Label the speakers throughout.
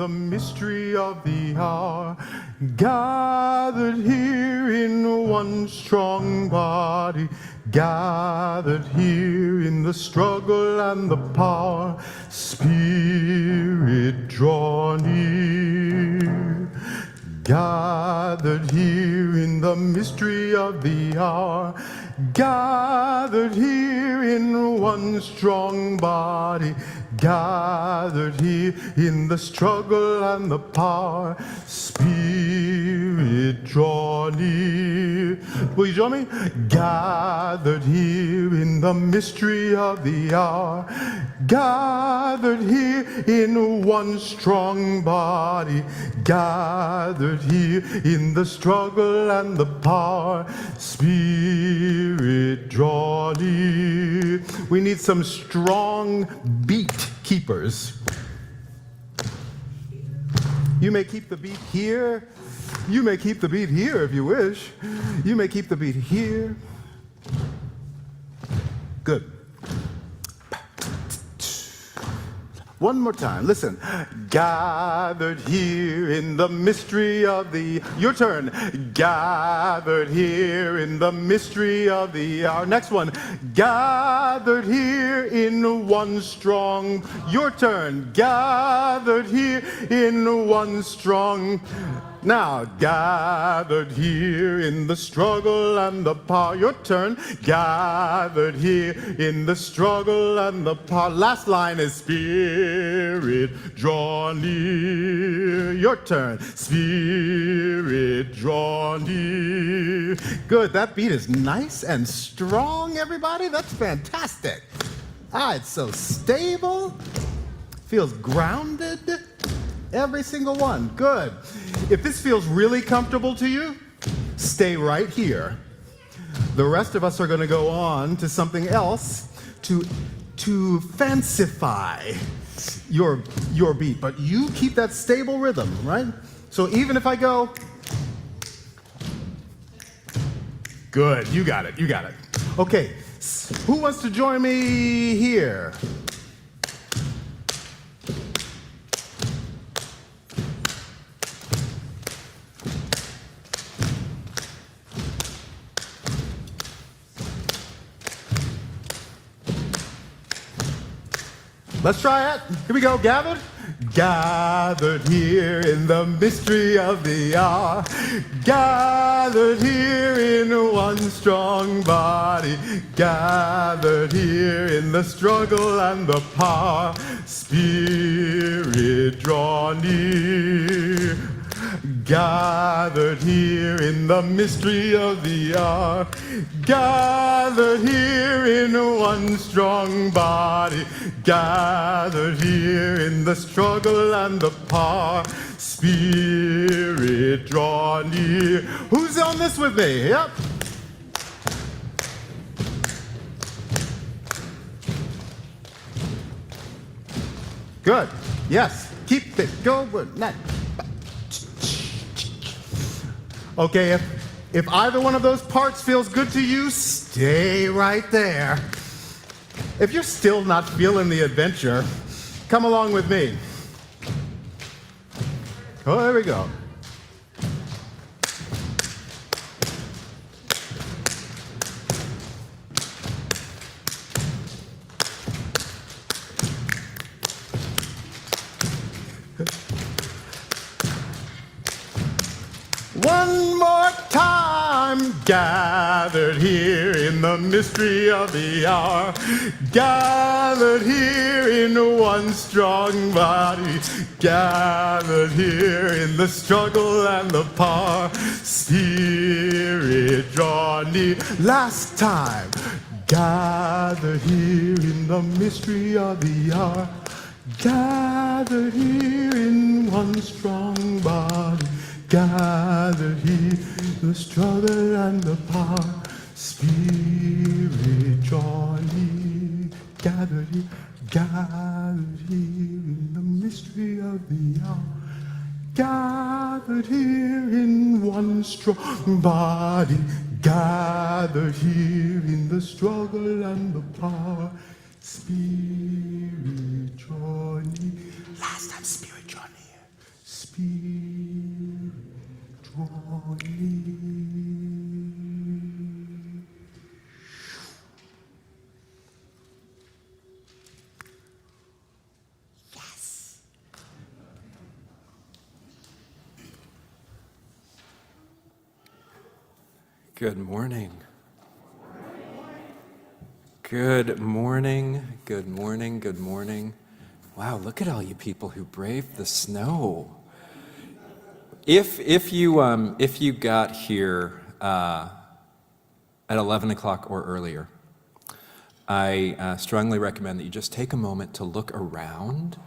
Speaker 1: the mystery of the hour, gathered here in one strong body, gathered here in the struggle and the power. Spirit, draw near. Gathered here in the mystery of the hour, gathered here in one strong body, gathered here in the struggle and the power. Spirit, draw near. Will you join me? Gathered here in the mystery of the hour, gathered here in one strong body, gathered here in the struggle and the power. Spirit, draw near. We need some strong beat keepers. You may keep the beat here. You may keep the beat here if you wish. You may keep the beat here. Good. One more time, listen. Gathered here in the mystery of the... Your turn. Gathered here in the mystery of the hour. Next one. Gathered here in one strong... Your turn. Gathered here in one strong... Now, gathered here in the struggle and the power. Your turn. Gathered here in the struggle and the power. Last line is Spirit, draw near. Your turn. Spirit, draw near. Good. That beat is nice and strong, everybody. That's fantastic. It's so stable. Feels grounded. Every single one. Good. If this feels really comfortable to you, stay right here. The rest of us are going to go on to something else to fancify your beat. But you keep that stable rhythm, right? So even if I go... Good. You got it. You got it. Okay. Who wants to join me here? Let's try it. Here we go. Gathered. Gathered here in the mystery of the hour, gathered here in one strong body, gathered here in the struggle and the power. Spirit, draw near. Gathered here in the mystery of the hour, gathered here in one strong body, gathered here in the struggle and the power. Spirit, draw near. Who's on this with me? Yep. Good. Yes. Keep it going. Okay, if either one of those parts feels good to you, stay right there. If you're still not feeling the adventure, come along with me. Oh, there we go. One more time, gathered here in the mystery of the hour, gathered here in one strong body, gathered here in the struggle and the power. Spirit, draw near. Last time, gathered here in the mystery of the hour, gathered here in one strong body, gathered here, the struggle and the power. Spirit, draw near. Gathered here in the mystery of the hour. Gathered here in one strong body. Gathered here in the struggle and the power. Spirit, draw near. Last time, Spirit, draw near. Spirit, draw near. Yes.
Speaker 2: Good morning. Good morning, good morning, good morning. Wow, look at all you people who braved the snow. If you got here at 11 o'clock or earlier, I strongly recommend that you just take a moment to look around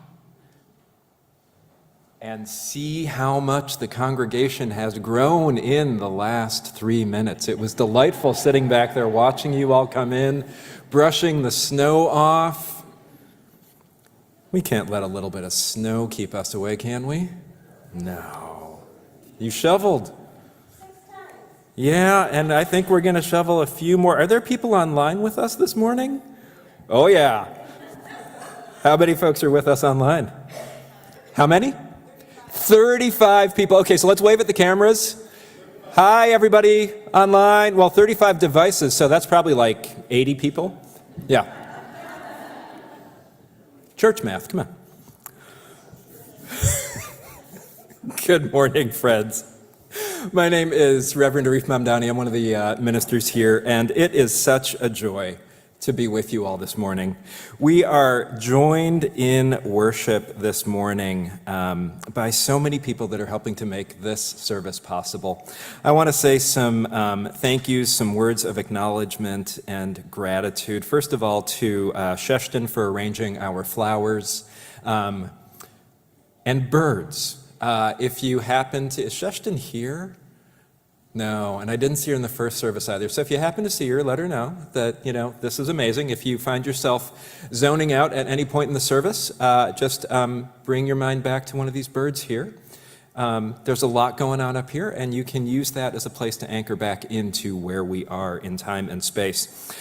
Speaker 2: and see how much the congregation has grown in the last 3 minutes. It was delightful sitting back there watching you all come in, brushing the snow off. We can't let a little bit of snow keep us away, can we? No. You shoveled. Yeah, and I think we're going to shovel a few more. Are there people online with us this morning? Oh, yeah. How many folks are with us online? How many? 35 people. Okay, so let's wave at the cameras. Hi, everybody online. Well, 35 devices, so that's probably like 80 people. Yeah. Church math, come on. Good morning, friends. My name is Reverend Arif Mamdani. I'm one of the ministers here, and it is such a joy to be with you all this morning. We are joined in worship this morning by so many people that are helping to make this service possible. I want to say some thank yous, some words of acknowledgement and gratitude. First of all, to Sheshton for arranging our flowers and birds. If you happen to, is Sheshton here? No, and I didn't see her in the first service either. So if you happen to see her, let her know that, this is amazing. If you find yourself zoning out at any point in the service, just bring your mind back to one of these birds here. There's a lot going on up here, and you can use that as a place to anchor back into where we are in time and space.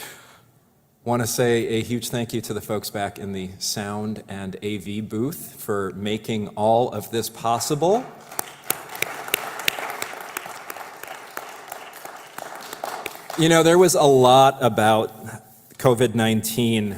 Speaker 2: Want to say a huge thank you to the folks back in the sound and AV booth for making all of this possible. There was a lot about COVID-19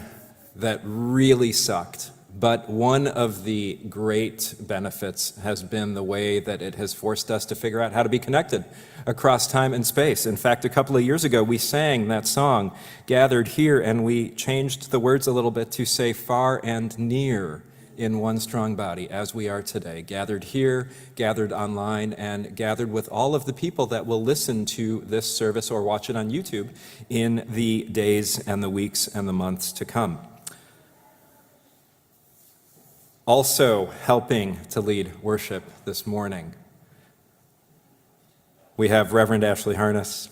Speaker 2: that really sucked, but one of the great benefits has been the way that it has forced us to figure out how to be connected across time and space. In fact, a couple of years ago, we sang that song, Gathered Here, and we changed the words a little bit to say far and near in one strong body, as we are today, gathered here, gathered online, and gathered with all of the people that will listen to this service or watch it on YouTube in the days and the weeks and the months to come. Also helping to lead worship this morning, we have Reverend Ashley Harness,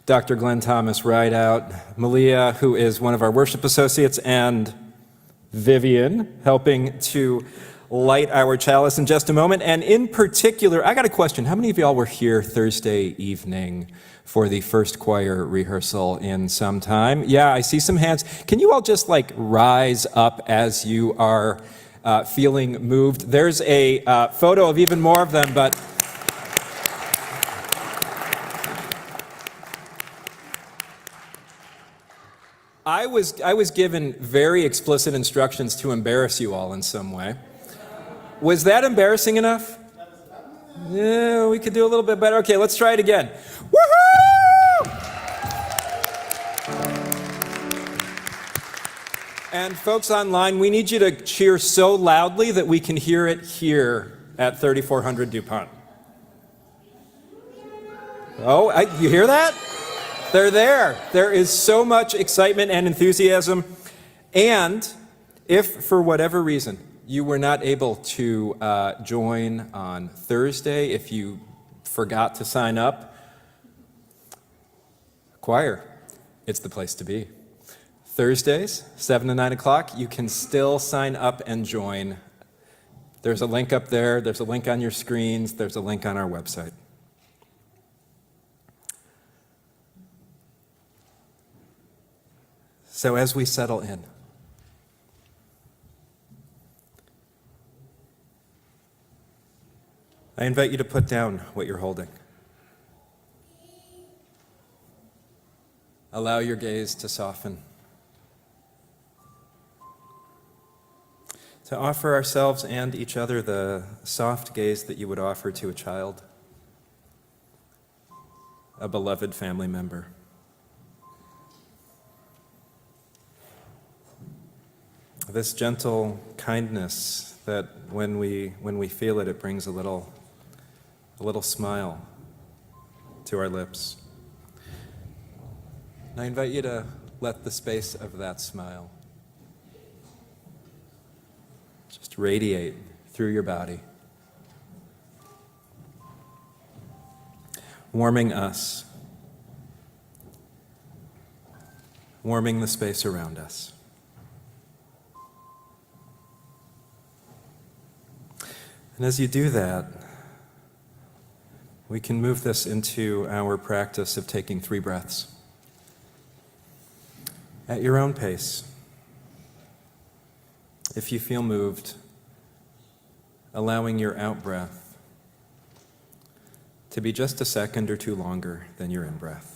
Speaker 2: Dr. Glenn Thomas Rideout, Malia, who is one of our worship associates, and Vivian, helping to light our chalice in just a moment. And in particular, I got a question. How many of y'all were here Thursday evening for the first choir rehearsal in some time? Yeah, I see some hands. Can you all just rise up as you are feeling moved? There's a photo of even more of them, but I was given very explicit instructions to embarrass you all in some way. Was that embarrassing enough? Yeah, we could do a little bit better. Okay, let's try it again. Woohoo! And folks online, we need you to cheer so loudly that we can hear it here at 3400 DuPont. Oh, you hear that? They're there. There is so much excitement and enthusiasm. And if, for whatever reason, you were not able to join on Thursday, if you forgot to sign up, choir, it's the place to be. Thursdays, 7 to 9 o'clock, you can still sign up and join. There's a link up there. There's a link on your screens. There's a link on our website. So as we settle in, I invite you to put down what you're holding. Allow your gaze to soften. To offer ourselves and each other the soft gaze that you would offer to a child, a beloved family member. This gentle kindness that when we feel it, it brings a little smile to our lips. And I invite you to let the space of that smile just radiate through your body, warming us, warming the space around us. And as you do that, we can move this into our practice of taking 3 breaths at your own pace. If you feel moved, allowing your out-breath to be just a second or 2 longer than your in-breath.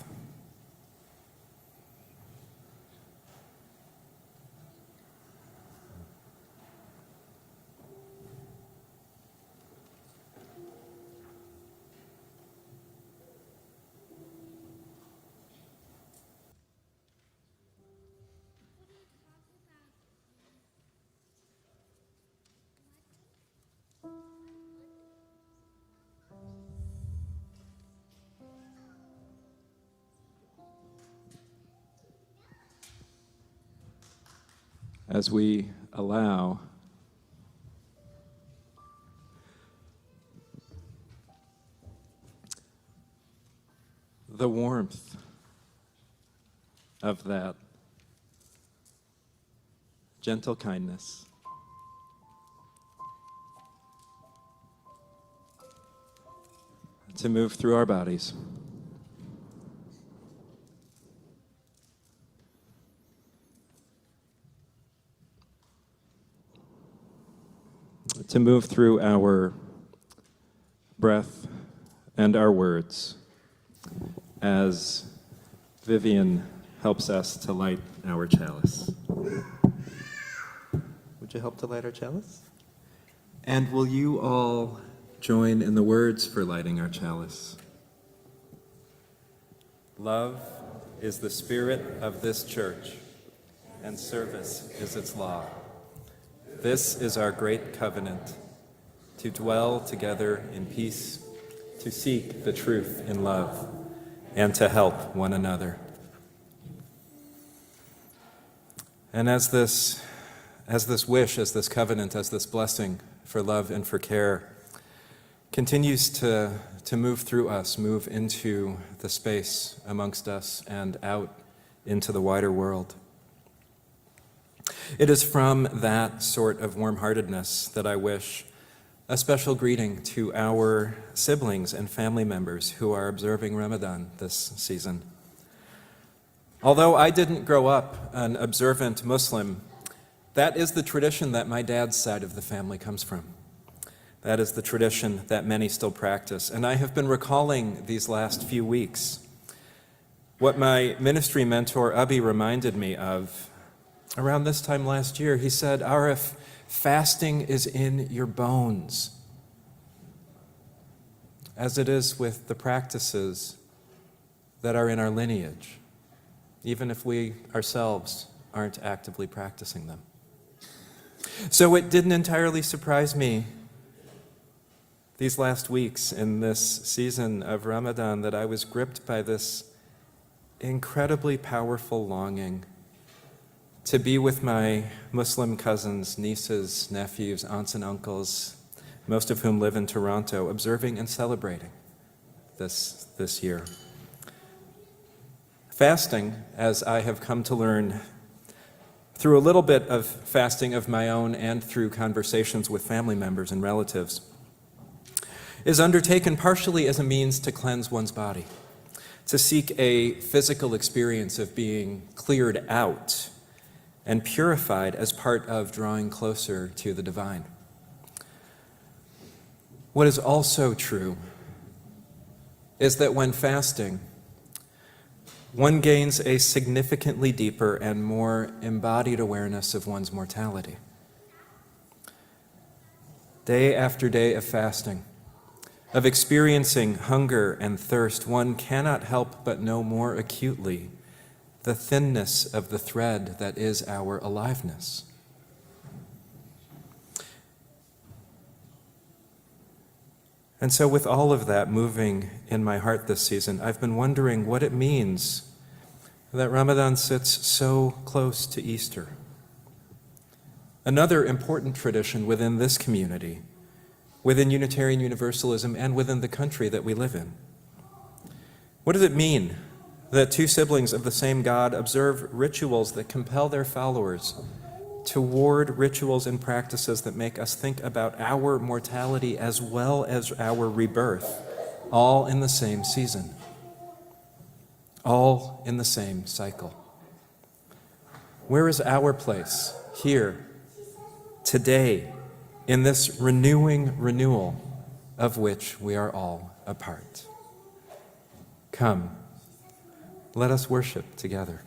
Speaker 2: As we allow the warmth of that gentle kindness to move through our bodies. To move through our breath and our words as Vivian helps us to light our chalice. Would you help to light our chalice? And will you all join in the words for lighting our chalice? Love is the spirit of this church, and service is its law. This is our great covenant, to dwell together in peace, to seek the truth in love, and to help one another. And as this wish, as this covenant, as this blessing for love and for care continues to move through us, move into the space amongst us and out into the wider world, it is from that sort of warm-heartedness that I wish a special greeting to our siblings and family members who are observing Ramadan this season. Although I didn't grow up an observant Muslim, that is the tradition that my dad's side of the family comes from. That is the tradition that many still practice. And I have been recalling these last few weeks what my ministry mentor, Abi, reminded me of around this time last year. He said, Arif, fasting is in your bones, as it is with the practices that are in our lineage, even if we ourselves aren't actively practicing them. So it didn't entirely surprise me these last weeks in this season of Ramadan that I was gripped by this incredibly powerful longing to be with my Muslim cousins, nieces, nephews, aunts and uncles, most of whom live in Toronto, observing and celebrating this year. Fasting, as I have come to learn through a little bit of fasting of my own and through conversations with family members and relatives, is undertaken partially as a means to cleanse one's body, to seek a physical experience of being cleared out and purified as part of drawing closer to the divine. What is also true is that when fasting, one gains a significantly deeper and more embodied awareness of one's mortality. Day after day of fasting, of experiencing hunger and thirst, one cannot help but know more acutely the thinness of the thread that is our aliveness. And so with all of that moving in my heart this season, I've been wondering what it means that Ramadan sits so close to Easter. Another important tradition within this community, within Unitarian Universalism, and within the country that we live in. What does it mean that two siblings of the same God observe rituals that compel their followers toward rituals and practices that make us think about our mortality as well as our rebirth, all in the same season, all in the same cycle? Where is our place here, today, in this renewal of which we are all a part? Come, let us worship together.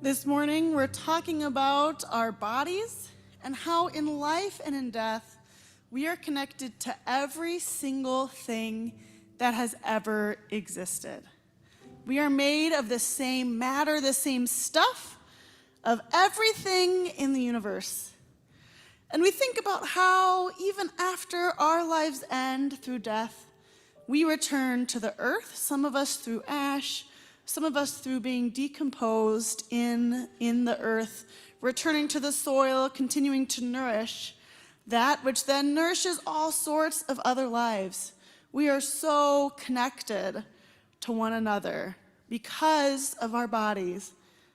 Speaker 3: This morning, we're talking about our bodies and how in life and in death, we are connected to every single thing that has ever existed. We are made of the same matter, the same stuff, of everything in the universe. And we think about how even after our lives end through death, we return to the earth, some of us through ash, some of us through being decomposed in the earth, returning to the soil, continuing to nourish that which then nourishes all sorts of other lives. We are so connected to one another because of our bodies,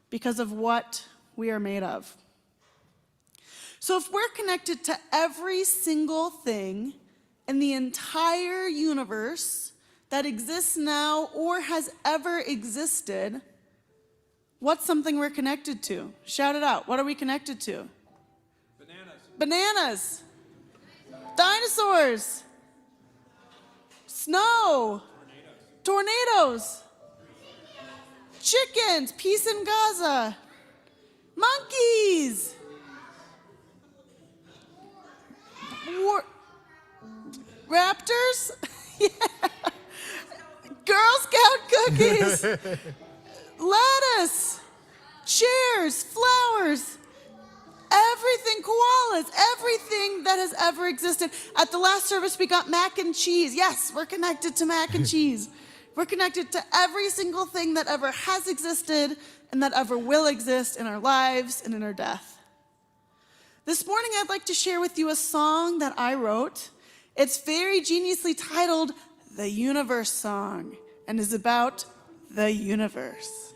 Speaker 3: because of what we are made of. So if we're connected to every single thing in the entire universe that exists now or has ever existed, what's something we're connected to? Shout it out. What are we connected to? Bananas. Dinosaurs. Snow. Tornadoes. Chickens. Peace in Gaza. Monkeys. Raptors. Yeah. Girl Scout cookies, lettuce, chairs, flowers, everything, koalas, everything that has ever existed. At the last service, we got mac and cheese. Yes, we're connected to mac and cheese. We're connected to every single thing that ever has existed and that ever will exist in our lives and in our death. This morning, I'd like to share with you a song that I wrote. It's very geniusly titled The Universe Song, and is about the universe.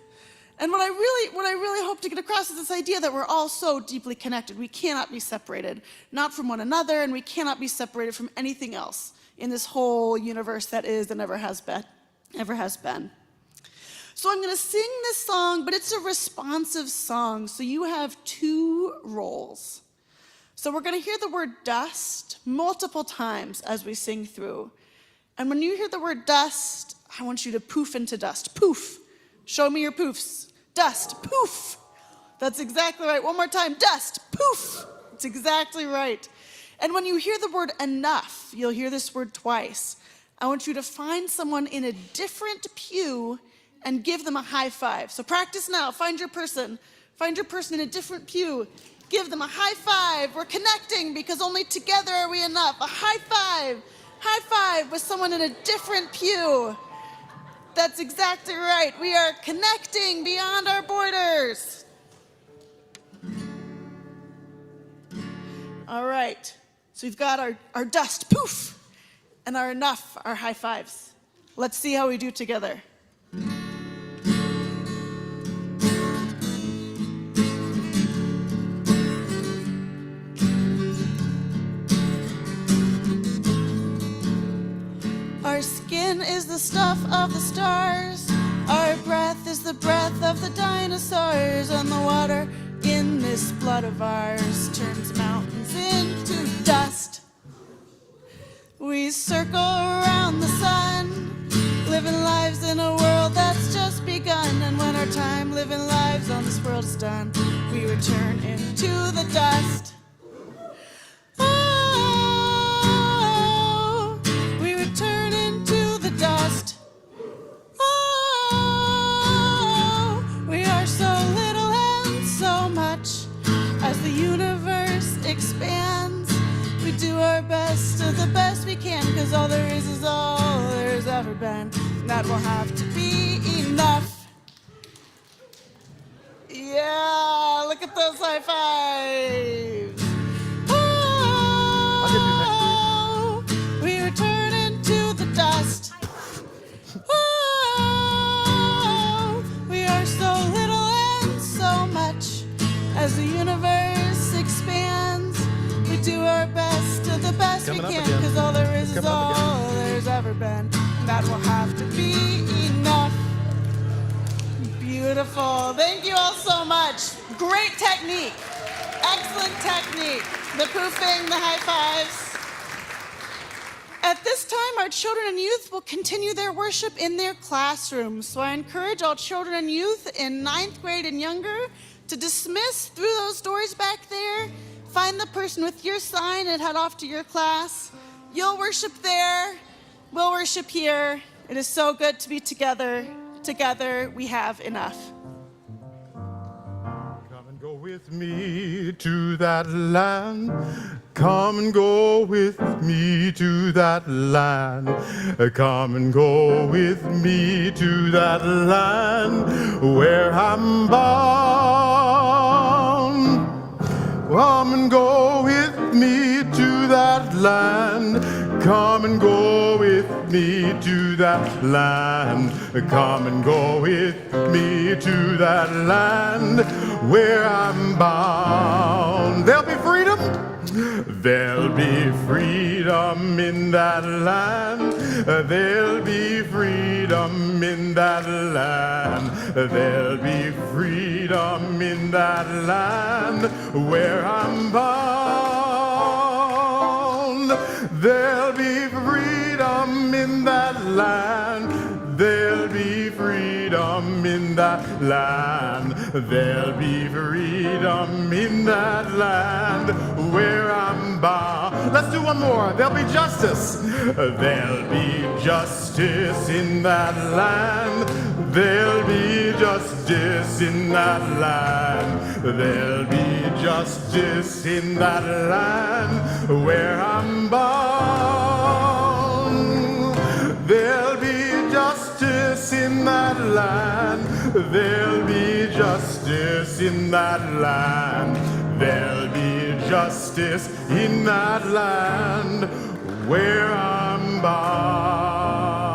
Speaker 3: And what I really hope to get across is this idea that we're all so deeply connected. We cannot be separated, not from one another, and we cannot be separated from anything else in this whole universe that is and ever has been. So I'm going to sing this song, but it's a responsive song, so you have two roles. So we're going to hear the word dust multiple times as we sing through. And when you hear the word dust, I want you to poof into dust. Poof. Show me your poofs. Dust. Poof. That's exactly right. One more time. Dust. Poof. That's exactly right. And when you hear the word enough, you'll hear this word twice. I want you to find someone in a different pew and give them a high five. So practice now. Find your person. Find your person in a different pew. Give them a high five. We're connecting because only together are we enough. A high five. High five with someone in a different pew. That's exactly right. We are connecting beyond our borders. All right. So we've got our dust. Poof. and our enough are high fives. Let's see how we do together. Our skin is the stuff of the stars. Our breath is the breath of the dinosaurs. And the water in this blood of ours turns mountains into dust. We circle around the sun, living lives in a world that's just begun. And when our time living lives on this world is done, we return into the dust. Oh, we return into the dust. Oh, we are so little and so much. As the universe expands, we do our best to the best we can, 'cause all there is all there's ever been. And that will have to be enough. Yeah, look at those high fives. Oh, we return into the dust. Oh, we are so little and so much. As the universe expands, we do our best to the best we can, 'cause all there is all there's ever been. And that will have to be enough. Beautiful. Thank you all so much. Great technique. Excellent technique. The poofing, the high fives. At this time, our children and youth will continue their worship in their classrooms. So I encourage all children and youth in 9th grade and younger to dismiss through those doors back there. Find the person with your sign and head off to your class. You'll worship there. We'll worship here. It is so good to be together. Together, we have enough.
Speaker 1: Come and go with me to that land. Come and go with me to that land. Come and go with me to that land where I'm bound. Come and go with me to that land. Come and go with me to that land. Come and go with me to that land where I'm bound. There'll be freedom. There'll be freedom in that land. There'll be freedom in that land. There'll be freedom in that land where I'm bound. There'll be freedom in that land. There'll be freedom in that land. There'll be freedom in that land where I'm bound. Let's do one more. There'll be justice. There'll be justice in that land. There'll be justice in that land. There'll be justice in that land where I'm bound. There'll be justice in that land. There'll be justice in that land. There'll be justice in that land where I'm bound.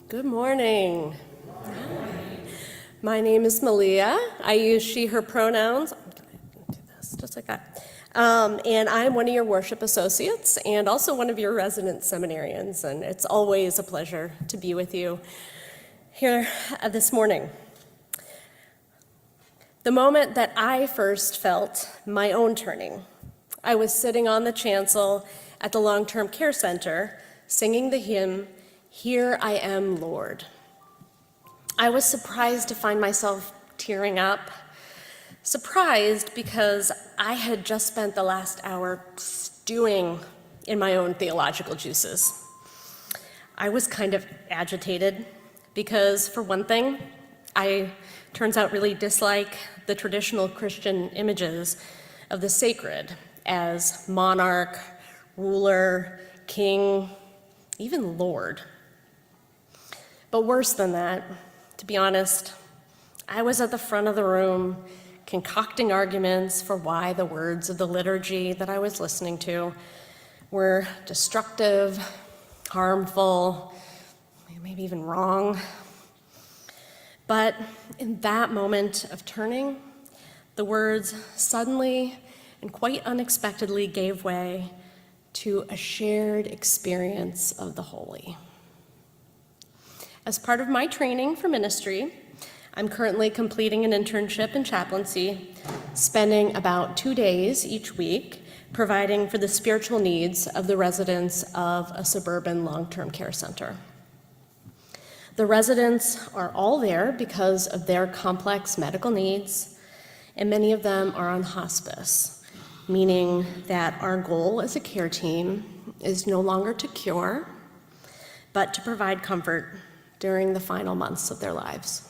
Speaker 4: Good morning. My name is Malia. I use she, her pronouns. I'm going to do this just like that. And I'm one of your worship associates and also one of your resident seminarians. And it's always a pleasure to be with you here this morning. The moment that I first felt my own turning, I was sitting on the chancel at the long-term care center singing the hymn, "Here I Am, Lord." I was surprised to find myself tearing up. Surprised because I had just spent the last hour stewing in my own theological juices. I was kind of agitated because, for one thing, I turns out really dislike the traditional Christian images of the sacred as monarch, ruler, king, even Lord. But worse than that, to be honest, I was at the front of the room, concocting arguments for why the words of the liturgy that I was listening to were destructive, harmful, maybe even wrong. But in that moment of turning, the words suddenly and quite unexpectedly gave way to a shared experience of the holy. As part of my training for ministry, I'm currently completing an internship in chaplaincy, spending about 2 days each week providing for the spiritual needs of the residents of a suburban long-term care center. The residents are all there because of their complex medical needs, and many of them are on hospice, meaning that our goal as a care team is no longer to cure, but to provide comfort during the final months of their lives.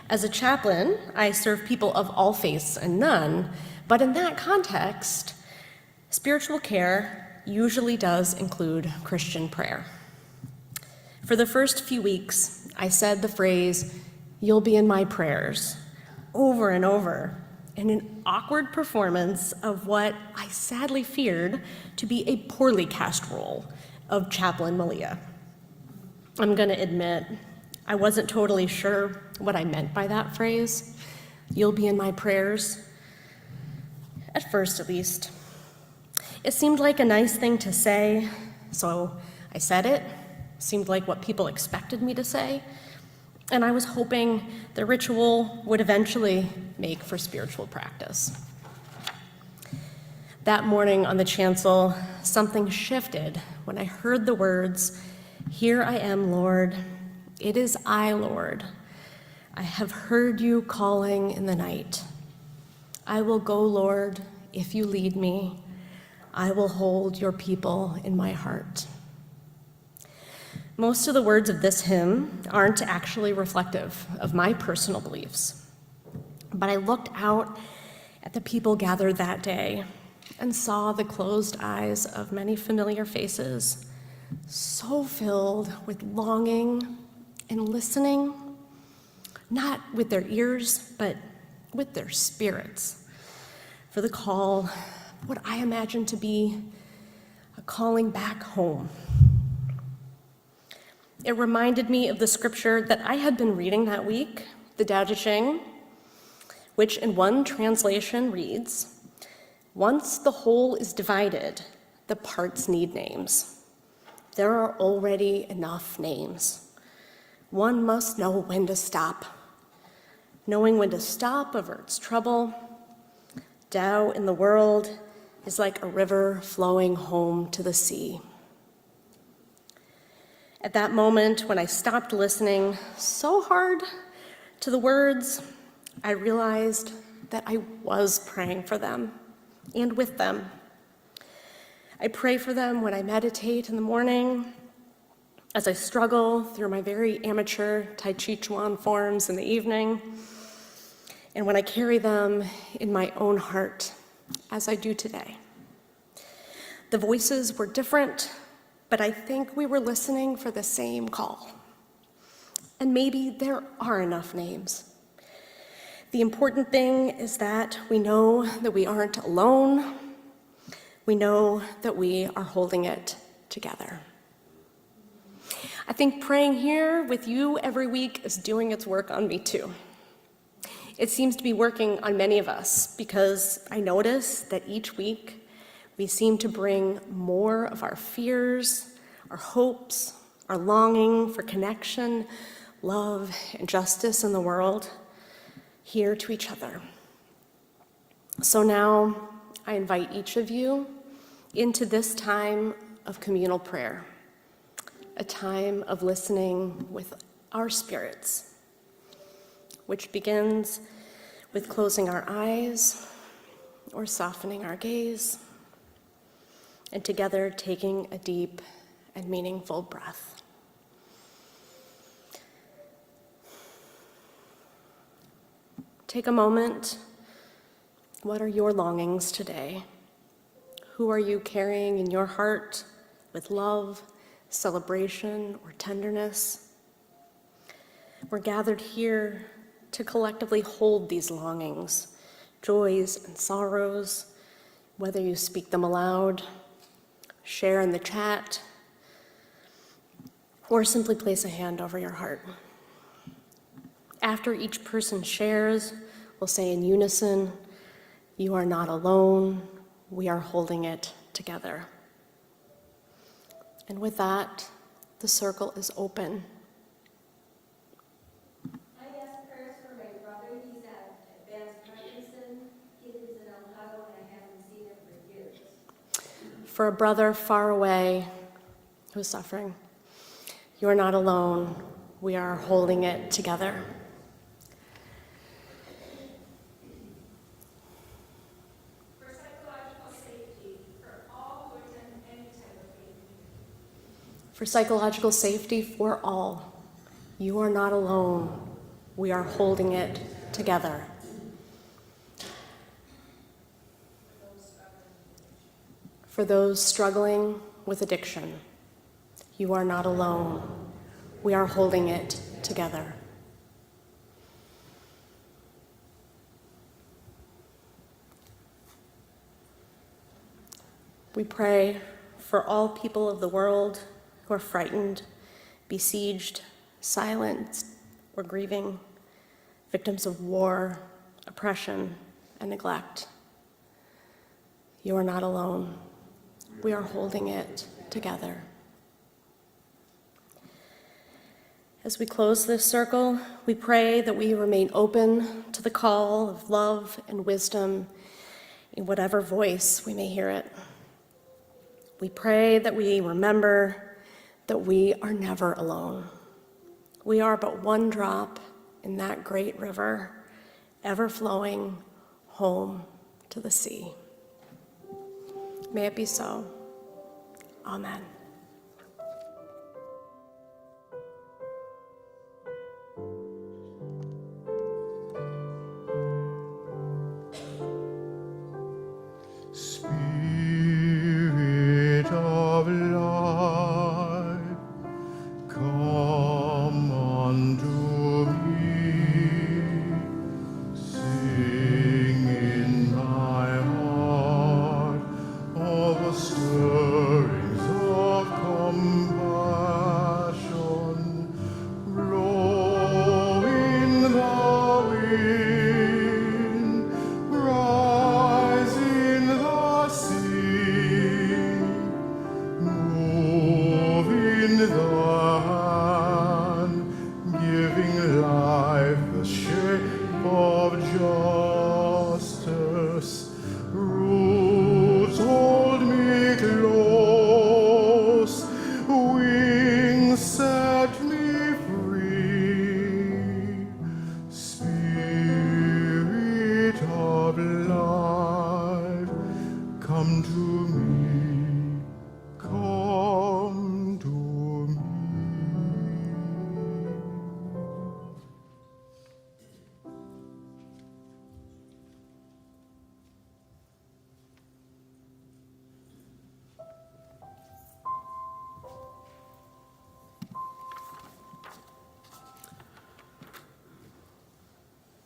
Speaker 4: As a chaplain, I serve people of all faiths and none, but in that context, spiritual care usually does include Christian prayer. For the first few weeks, I said the phrase, "You'll be in my prayers," over and over, in an awkward performance of what I sadly feared to be a poorly cast role of Chaplain Malia. I'm going to admit, I wasn't totally sure what I meant by that phrase, "You'll be in my prayers," at first at least. It seemed like a nice thing to say, so I said it. Seemed like what people expected me to say, and I was hoping the ritual would eventually make for spiritual practice. That morning on the chancel, something shifted when I heard the words, "Here I am, Lord. It is I, Lord. I have heard you calling in the night. I will go, Lord, if you lead me. I will hold your people in my heart." Most of the words of this hymn aren't actually reflective of my personal beliefs, but I looked out at the people gathered that day and saw the closed eyes of many familiar faces, so filled with longing and listening, not with their ears, but with their spirits, for the call, what I imagine to be a calling back home. It reminded me of the scripture that I had been reading that week, the Tao Te Ching, which in one translation reads, "Once the whole is divided, the parts need names. There are already enough names. One must know when to stop. Knowing when to stop averts trouble. Tao in the world is like a river flowing home to the sea." At that moment, when I stopped listening so hard to the words, I realized that I was praying for them and with them. I pray for them when I meditate in the morning, as I struggle through my very amateur Tai Chi Chuan forms in the evening, and when I carry them in my own heart, as I do today. The voices were different, but I think we were listening for the same call. And maybe there are enough names. The important thing is that we know that we aren't alone. We know that we are holding it together. I think praying here with you every week is doing its work on me too. It seems to be working on many of us because I notice that each week we seem to bring more of our fears, our hopes, our longing for connection, love, and justice in the world here to each other. So now I invite each of you into this time of communal prayer, a time of listening with our spirits, which begins with closing our eyes or softening our gaze, and together taking a deep and meaningful breath. Take a moment. What are your longings today? Who are you carrying in your heart with love, celebration, or tenderness? We're gathered here to collectively hold these longings, joys and sorrows, whether you speak them aloud, share in the chat, or simply place a hand over your heart. After each person shares, we'll say in unison, "You are not alone, we are holding it together." And with that, the circle is open.
Speaker 5: I asked prayers for my brother. He's at advanced Parkinson. He lives in El Paso, and I haven't seen him for years.
Speaker 4: For a brother far away who is suffering, you are not alone. We are holding it together.
Speaker 5: For psychological safety for all who attend any type of faith meeting.
Speaker 4: For psychological safety for all, you are not alone. We are holding it together. For those struggling with addiction, you are not alone. We are holding it together. We pray for all people of the world who are frightened, besieged, silenced, or grieving, victims of war, oppression, and neglect. You are not alone. We are holding it together. As we close this circle, we pray that we remain open to the call of love and wisdom in whatever voice we may hear it. We pray that we remember that we are never alone. We are but one drop in that great river, ever flowing home to the sea. May it be so. Amen.
Speaker 1: Spirit of life, come unto me. Sing in my heart all the stirrings of compassion. Blow in the wind, rise in the sea, move in the hand, giving life the shape of justice. Roots hold me close, wings set me free. Spirit of life, come to me, come to me.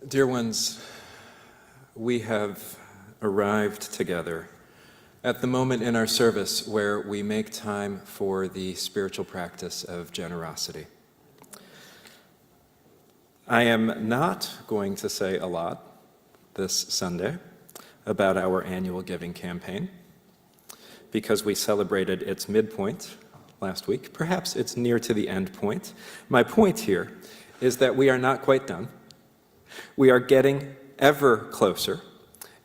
Speaker 2: Dear ones, we have arrived together at the moment in our service where we make time for the spiritual practice of generosity. I am not going to say a lot this Sunday about our annual giving campaign because we celebrated its midpoint last week. Perhaps it's near to the end point. My point here is that we are not quite done. We are getting ever closer,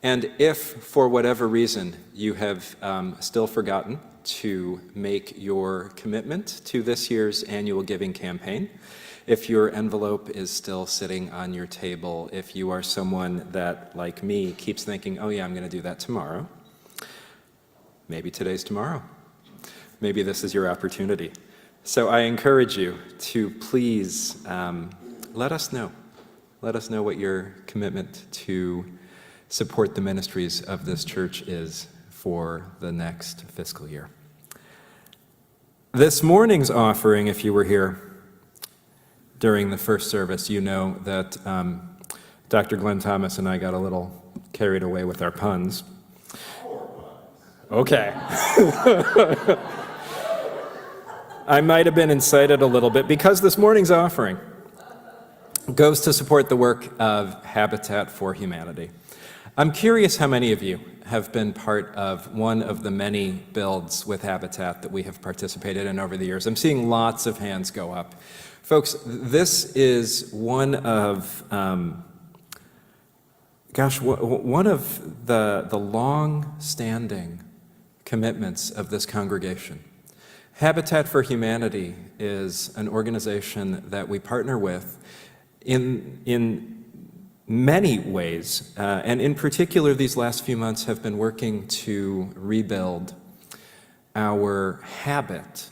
Speaker 2: and if for whatever reason you have still forgotten to make your commitment to this year's annual giving campaign, if your envelope is still sitting on your table, if you are someone that, like me, keeps thinking, oh yeah, I'm going to do that tomorrow, maybe today's tomorrow. Maybe this is your opportunity. So I encourage you to please let us know. Let us know what your commitment to support the ministries of this church is for the next fiscal year. This morning's offering, if you were here, during the first service, you know that Dr. Glenn Thomas and I got a little carried away with our puns. Okay. I might have been incited a little bit because this morning's offering goes to support the work of Habitat for Humanity. I'm curious how many of you have been part of one of the many builds with Habitat that we have participated in over the years. I'm seeing lots of hands go up. Folks, this is one of, one of the long-standing commitments of this congregation. Habitat for Humanity is an organization that we partner with in many ways, and in particular these last few months have been working to rebuild our habit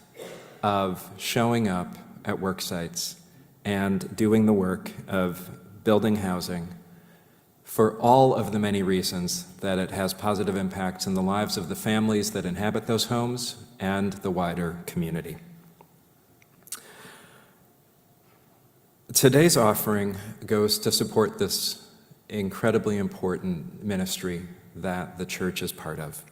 Speaker 2: of showing up at work sites and doing the work of building housing for all of the many reasons that it has positive impacts in the lives of the families that inhabit those homes and the wider community. Today's offering goes to support this incredibly important ministry that the church is part of.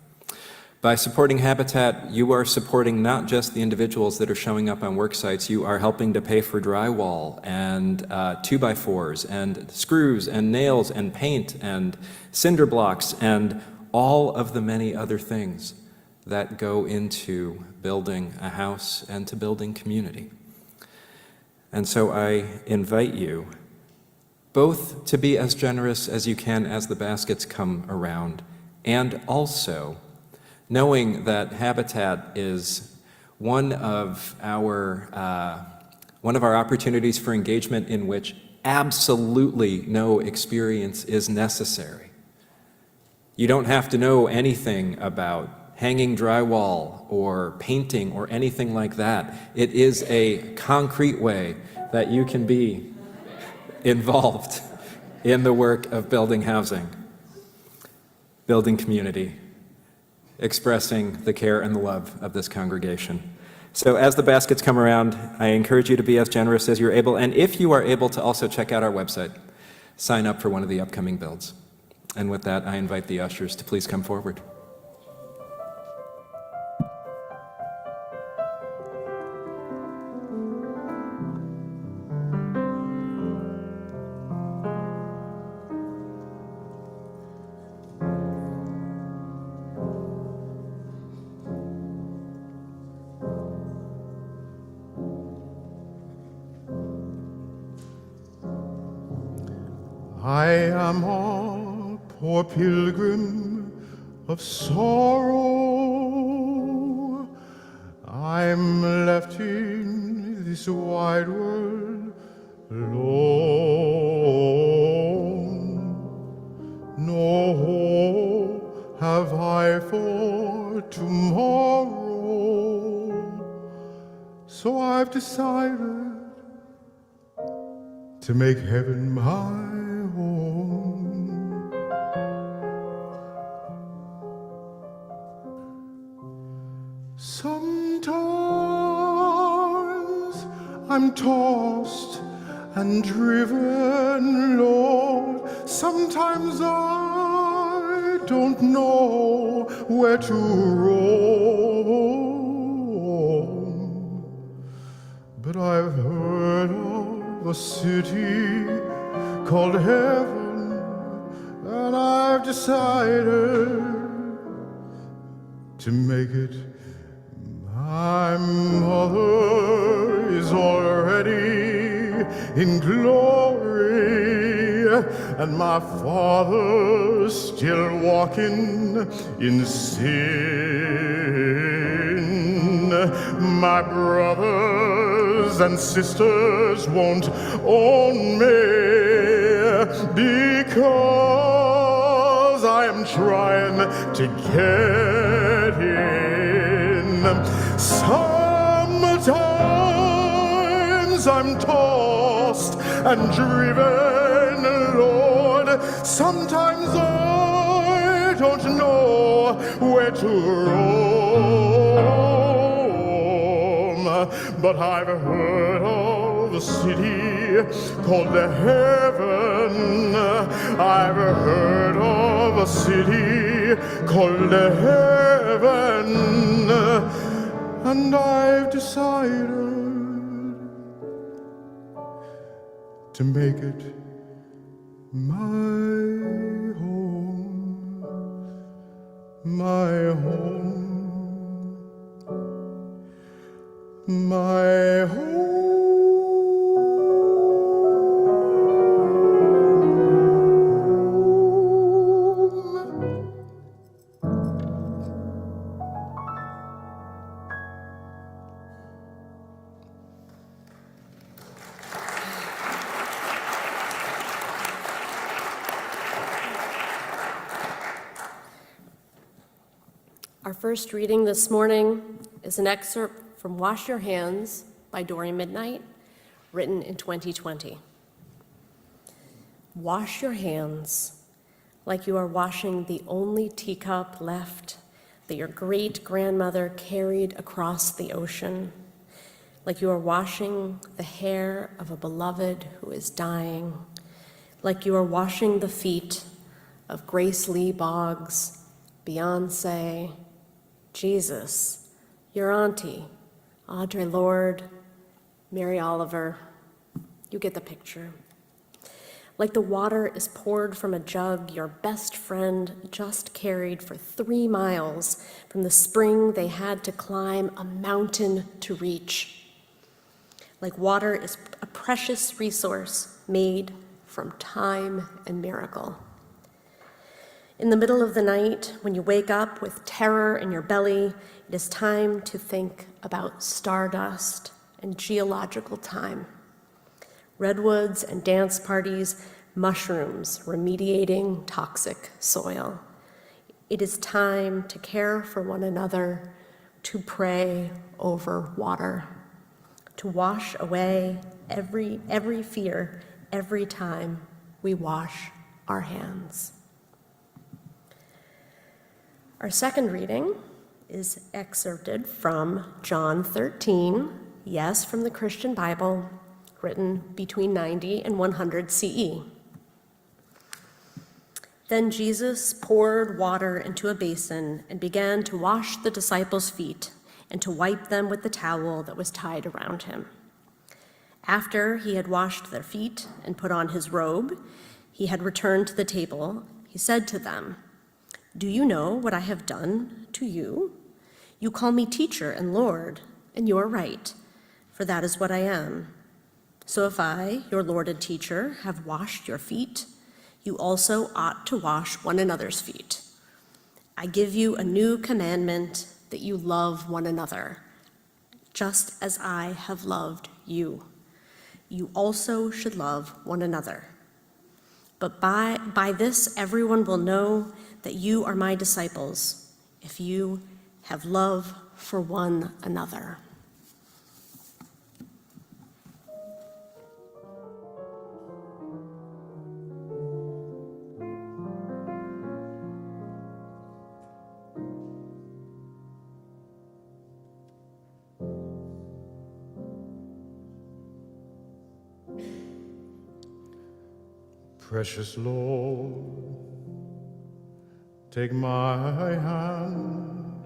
Speaker 2: By supporting Habitat, you are supporting not just the individuals that are showing up on work sites, you are helping to pay for drywall and 2x4s and screws and nails and paint and cinder blocks and all of the many other things that go into building a house and to building community. And so I invite you both to be as generous as you can as the baskets come around, and also knowing that Habitat is one of our opportunities for engagement in which absolutely no experience is necessary. You don't have to know anything about hanging drywall or painting or anything like that. It is a concrete way that you can be involved in the work of building housing, building community, expressing the care and the love of this congregation. So as the baskets come around, I encourage you to be as generous as you're able, and if you are able to also check out our website, sign up for one of the upcoming builds. And with that, I invite the ushers to please come forward.
Speaker 1: I am a poor pilgrim of sorrow. I'm left in this wide world alone. No hope have I for tomorrow. So I've decided to make heaven my home. Sometimes I'm tossed and driven, Lord. Sometimes I don't know where to roam. But I've heard of a city called heaven, and I've decided to make it. My mother is already in glory, and my father still walking in sin. My brothers and sisters won't own me because I am trying to get in. Sometimes I'm tossed and driven, Lord. Sometimes I don't know where to roam. But I've heard of of a city called heaven. I've heard of a city called heaven, and I've decided to make it my home, my home, my home.
Speaker 4: Our first reading this morning is an excerpt from Wash Your Hands by Dory Midnight, written in 2020. Wash your hands like you are washing the only teacup left that your great-grandmother carried across the ocean, like you are washing the hair of a beloved who is dying, like you are washing the feet of Grace Lee Boggs, Beyonce, Jesus, your auntie, Audre Lorde, Mary Oliver. You get the picture. Like the water is poured from a jug your best friend just carried for 3 miles from the spring they had to climb a mountain to reach. Like water is a precious resource made from time and miracle. In the middle of the night, when you wake up with terror in your belly, it is time to think about stardust and geological time. Redwoods and dance parties, mushrooms remediating toxic soil. It is time to care for one another, to pray over water, to wash away every fear every time we wash our hands. Our second reading is excerpted from John 13, yes, from the Christian Bible, written between 90 and 100 CE. Then Jesus poured water into a basin and began to wash the disciples' feet and to wipe them with the towel that was tied around him. After he had washed their feet and put on his robe, he had returned to the table. He said to them, "Do you know what I have done to you? You call me teacher and Lord, and you are right, for that is what I am. So if I, your Lord and teacher, have washed your feet, you also ought to wash one another's feet. I give you a new commandment, that you love one another, just as I have loved you. You also should love one another. But by this everyone will know that you are my disciples, if you have love for one another."
Speaker 1: Precious Lord, take my hand,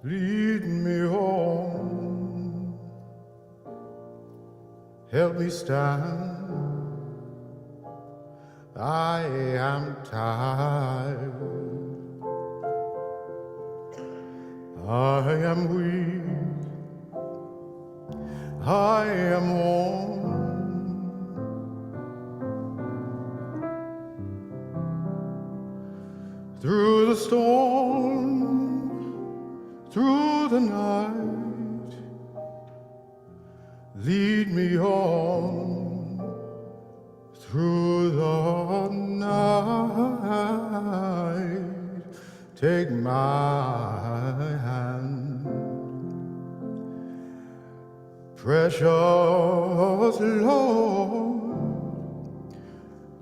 Speaker 1: lead me on, help me stand. I am tired, I am weak, I am worn. Through the storm, through the night, lead me on. Through the night, take my hand. Precious Lord,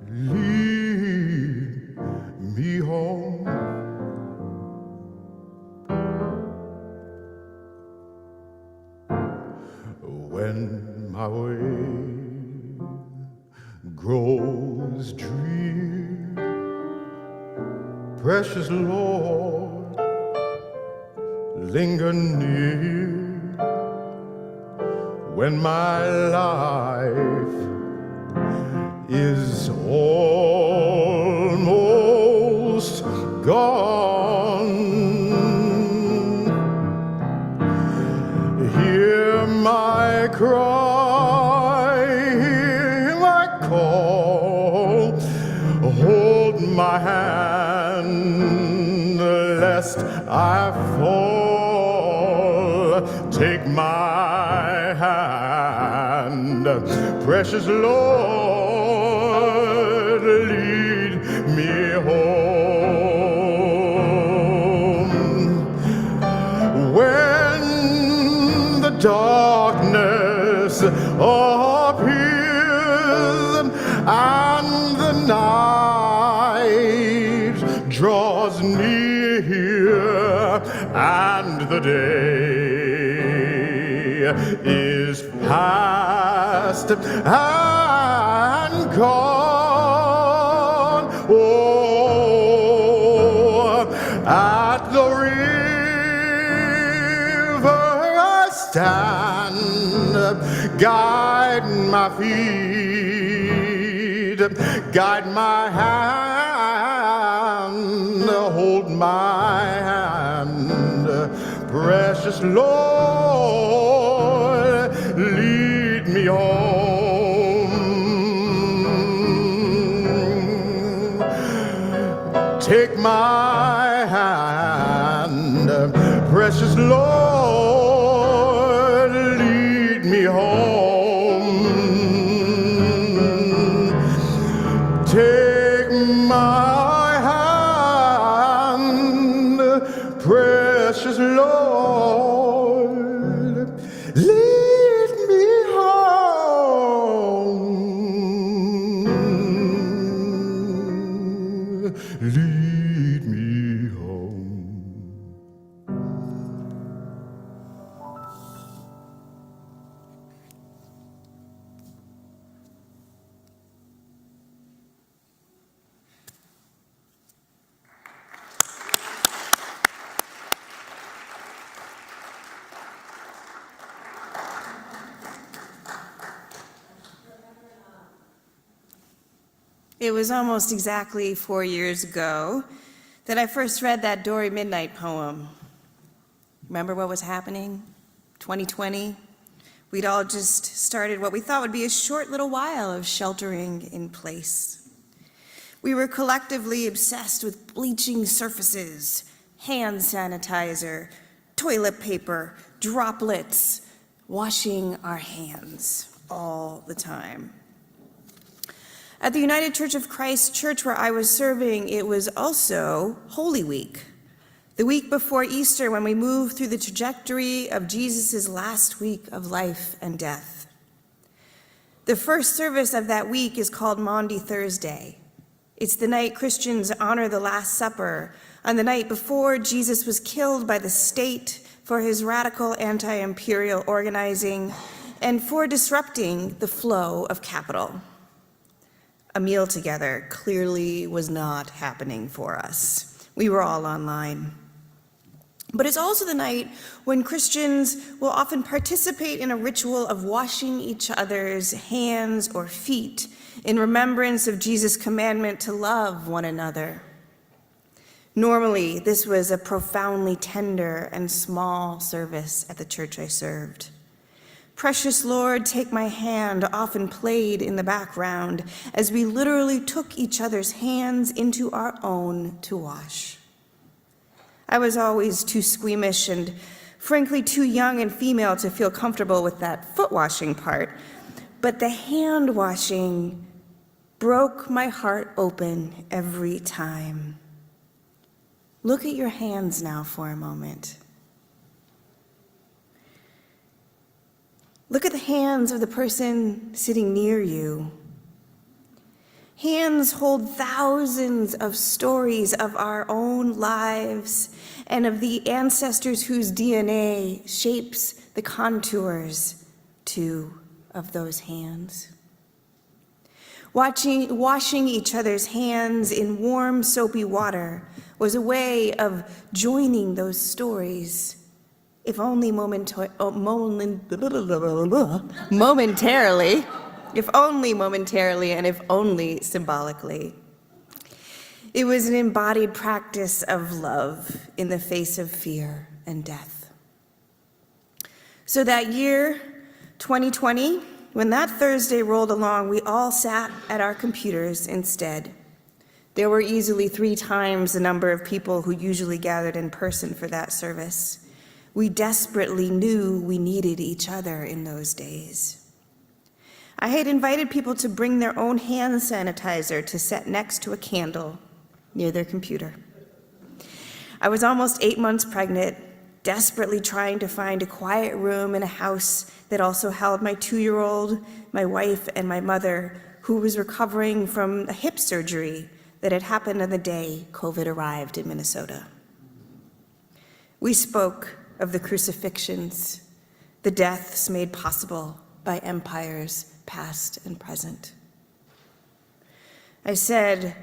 Speaker 1: lead me home. when my way grows drear, precious Lord, linger near. When my life is almost gone, hear my cry, hear my call, hold my hand lest I fall. Take my hand, precious Lord, lead me home. When the darkness appears and the night draws near and the day is past and gone. Oh, at the river I stand, guide my feet, guide my hand, hold my hand, precious Lord, lead me home. Take my hand, precious Lord, lead me home. Take my hand, precious Lord, lead me home. Lead me home.
Speaker 6: It was almost exactly 4 years ago that I first read that Dory Midnight poem. Remember what was happening? 2020? We'd all just started what we thought would be a short little while of sheltering in place. We were collectively obsessed with bleaching surfaces, hand sanitizer, toilet paper, droplets, washing our hands all the time. At the United Church of Christ church where I was serving, it was also Holy Week, the week before Easter when we moved through the trajectory of Jesus' last week of life and death. The first service of that week is called Maundy Thursday. It's the night Christians honor the Last Supper, on the night before Jesus was killed by the state for his radical anti-imperial organizing and for disrupting the flow of capital. A meal together clearly was not happening for us. We were all online. But it's also the night when Christians will often participate in a ritual of washing each other's hands or feet in remembrance of Jesus' commandment to love one another. Normally, this was a profoundly tender and small service at the church I served. Precious Lord, Take My Hand often played in the background as we literally took each other's hands into our own to wash. I was always too squeamish and frankly too young and female to feel comfortable with that foot washing part, but the hand washing broke my heart open every time. Look at your hands now for a moment. Look at the hands of the person sitting near you. Hands hold thousands of stories of our own lives and of the ancestors whose DNA shapes the contours two of those hands. Washing each other's hands in warm, soapy water was a way of joining those stories, if only momentarily, and if only symbolically. It was an embodied practice of love in the face of fear and death. So that year, 2020, when that Thursday rolled along, we all sat at our computers instead. There were easily 3 times the number of people who usually gathered in person for that service. We desperately knew we needed each other in those days. I had invited people to bring their own hand sanitizer to set next to a candle near their computer. I was almost 8 months pregnant, desperately trying to find a quiet room in a house that also held my 2-year-old, my wife, and my mother, who was recovering from a hip surgery that had happened on the day COVID arrived in Minnesota. We spoke of the crucifixions, the deaths made possible by empires past and present. I said,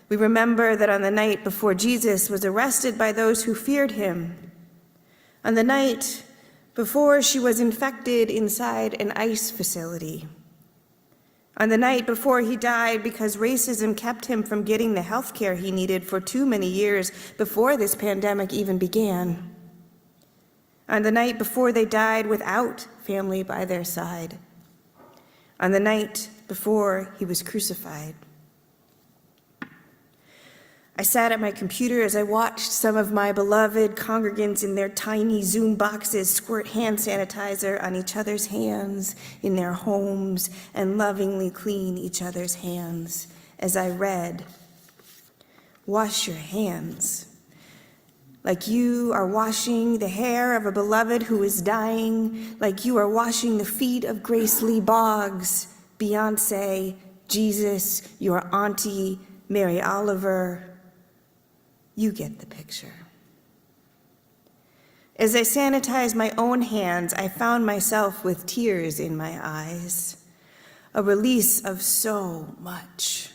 Speaker 6: we remember that on the night before Jesus was arrested by those who feared him, on the night before she was infected inside an ICE facility, on the night before he died because racism kept him from getting the health care he needed for too many years before this pandemic even began, on the night before they died without family by their side, on the night before he was crucified. I sat at my computer as I watched some of my beloved congregants in their tiny Zoom boxes squirt hand sanitizer on each other's hands in their homes and lovingly clean each other's hands as I read, "Wash your hands, like you are washing the hair of a beloved who is dying, like you are washing the feet of Grace Lee Boggs, Beyonce, Jesus, your auntie, Mary Oliver." You get the picture. As I sanitized my own hands, I found myself with tears in my eyes, a release of so much.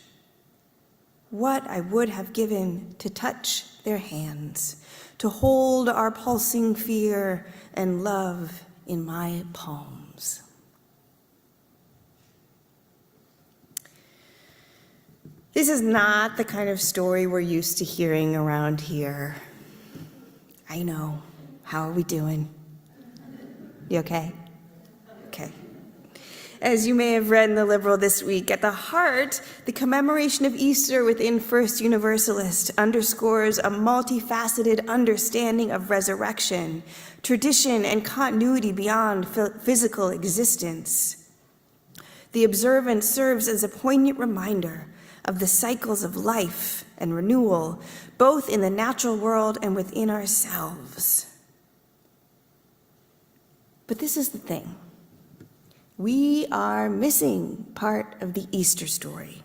Speaker 6: What I would have given to touch their hands, to hold our pulsing fear and love in my palms. This is not the kind of story we're used to hearing around here. I know. How are we doing? You okay? Okay. As you may have read in the Liberal this week, at the heart, the commemoration of Easter within First Universalist underscores a multifaceted understanding of resurrection, tradition, and continuity beyond physical existence. The observance serves as a poignant reminder of the cycles of life and renewal, both in the natural world and within ourselves. But this is the thing. We are missing part of the Easter story.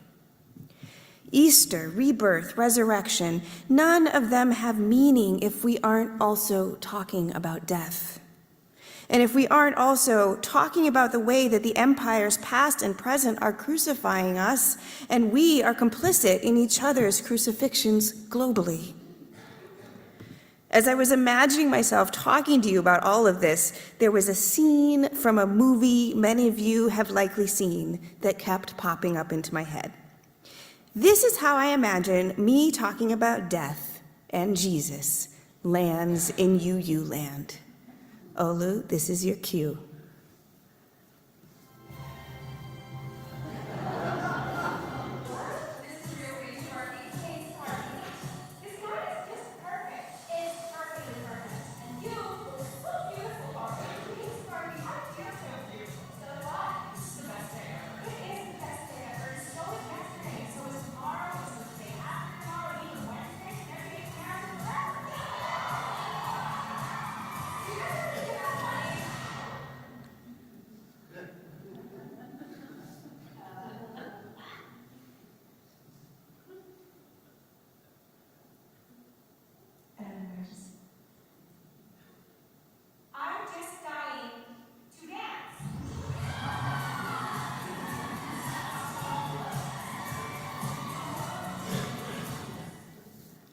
Speaker 6: Easter, rebirth, resurrection, none of them have meaning if we aren't also talking about death. And if we aren't also talking about the way that the empires past and present are crucifying us, and we are complicit in each other's crucifixions globally. As I was imagining myself talking to you about all of this, there was a scene from a movie many of you have likely seen that kept popping up into my head. This is how I imagine me talking about death and Jesus lands in UU land. Olu, this is your cue.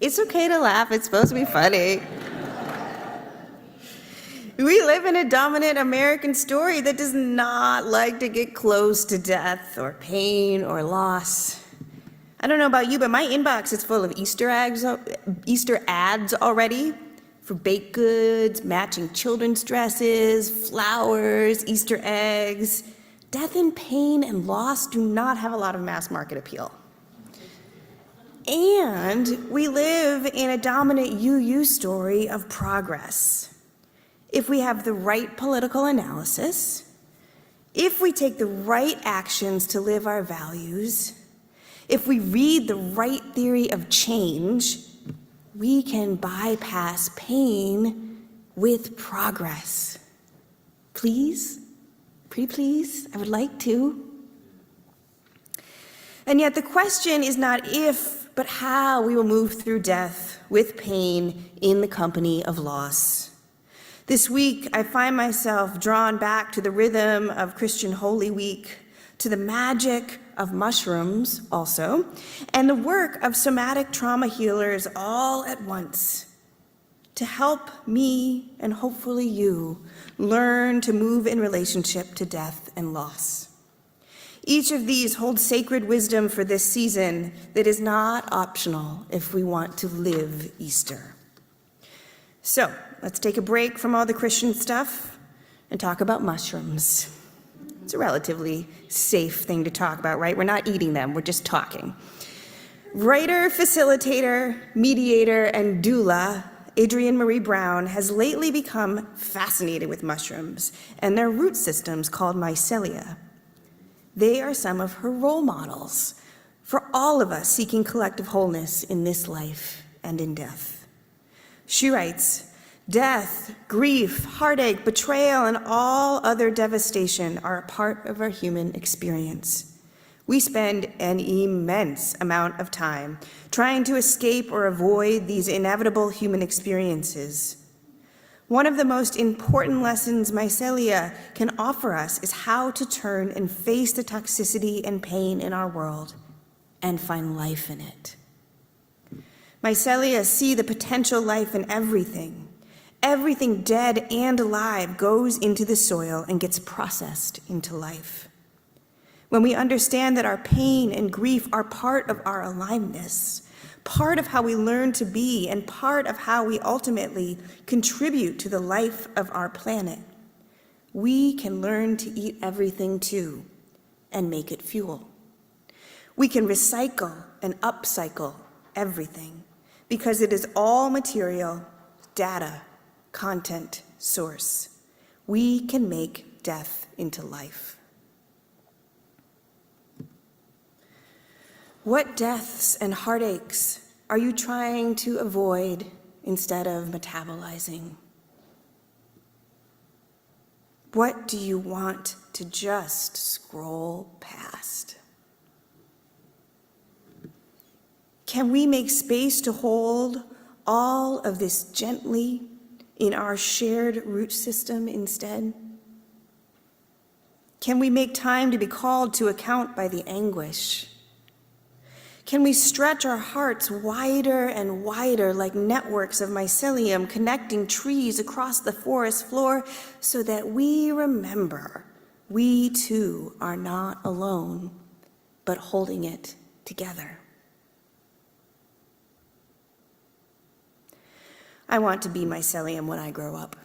Speaker 6: It's okay to laugh, it's supposed to be funny. We live in a dominant American story that does not like to get close to death or pain or loss. I don't know about you, but my inbox is full of Easter ads already for baked goods, matching children's dresses, flowers, Easter eggs. Death and pain and loss do not have a lot of mass market appeal. And we live in a dominant UU story of progress. If we have the right political analysis, if we take the right actions to live our values, if we read the right theory of change, we can bypass pain with progress. Please? Pretty please? I would like to. And yet the question is not if, but how we will move through death with pain in the company of loss. This week, I find myself drawn back to the rhythm of Christian Holy Week, to the magic of mushrooms also, and the work of somatic trauma healers all at once, to help me and hopefully you learn to move in relationship to death and loss. Each of these holds sacred wisdom for this season that is not optional if we want to live Easter. So, let's take a break from all the Christian stuff and talk about mushrooms. It's a relatively safe thing to talk about, right? We're not eating them, we're just talking. Writer, facilitator, mediator, and doula Adrienne Marie Brown has lately become fascinated with mushrooms and their root systems called mycelia. They are some of her role models for all of us seeking collective wholeness in this life and in death. She writes, "Death, grief, heartache, betrayal, and all other devastation are a part of our human experience. We spend an immense amount of time trying to escape or avoid these inevitable human experiences. One of the most important lessons mycelia can offer us is how to turn and face the toxicity and pain in our world and find life in it. Mycelia see the potential life in everything. Everything dead and alive goes into the soil and gets processed into life. When we understand that our pain and grief are part of our aliveness, part of how we learn to be, and part of how we ultimately contribute to the life of our planet, we can learn to eat everything too and make it fuel. We can recycle and upcycle everything because it is all material, data, content, source. We can make death into life." What deaths and heartaches are you trying to avoid instead of metabolizing? What do you want to just scroll past? Can we make space to hold all of this gently in our shared root system instead? Can we make time to be called to account by the anguish? Can we stretch our hearts wider and wider like networks of mycelium connecting trees across the forest floor so that we remember we too are not alone, but holding it together? I want to be mycelium when I grow up.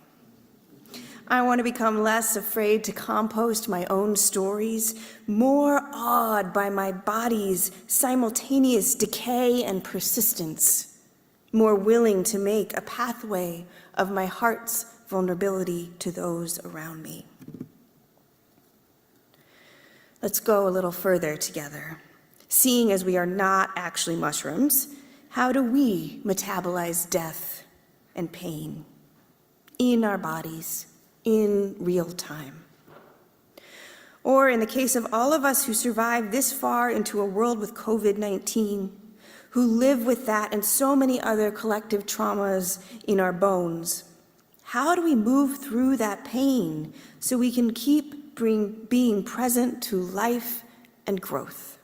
Speaker 6: I want to become less afraid to compost my own stories, more awed by my body's simultaneous decay and persistence, more willing to make a pathway of my heart's vulnerability to those around me. Let's go a little further together. Seeing as we are not actually mushrooms, how do we metabolize death and pain in our bodies, in real time? Or in the case of all of us who survived this far into a world with COVID-19, who live with that and so many other collective traumas in our bones, how do we move through that pain so we can keep being present to life and growth?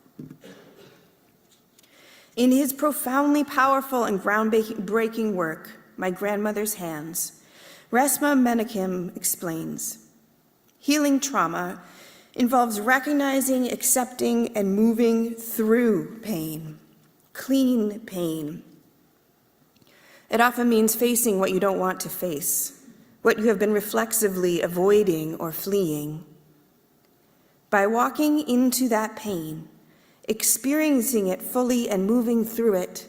Speaker 6: In his profoundly powerful and groundbreaking work, My Grandmother's Hands, Resmaa Menakem explains, healing trauma involves recognizing, accepting, and moving through pain, clean pain. It often means facing what you don't want to face, what you have been reflexively avoiding or fleeing. By walking into that pain, experiencing it fully and moving through it,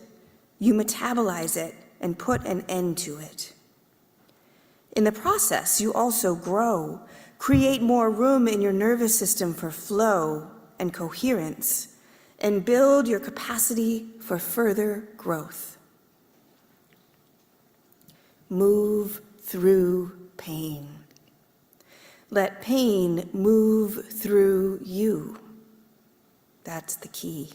Speaker 6: you metabolize it and put an end to it. In the process, you also grow, create more room in your nervous system for flow and coherence, and build your capacity for further growth. Move through pain. Let pain move through you. That's the key.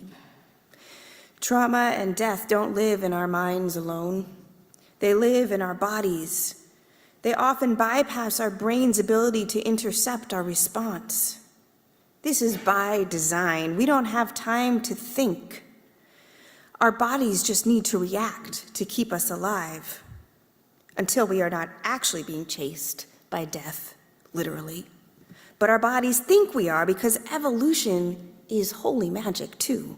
Speaker 6: Trauma and death don't live in our minds alone. They live in our bodies. They often bypass our brain's ability to intercept our response. This is by design. We don't have time to think. Our bodies just need to react to keep us alive until we are not actually being chased by death, literally. But our bodies think we are because evolution is holy magic too.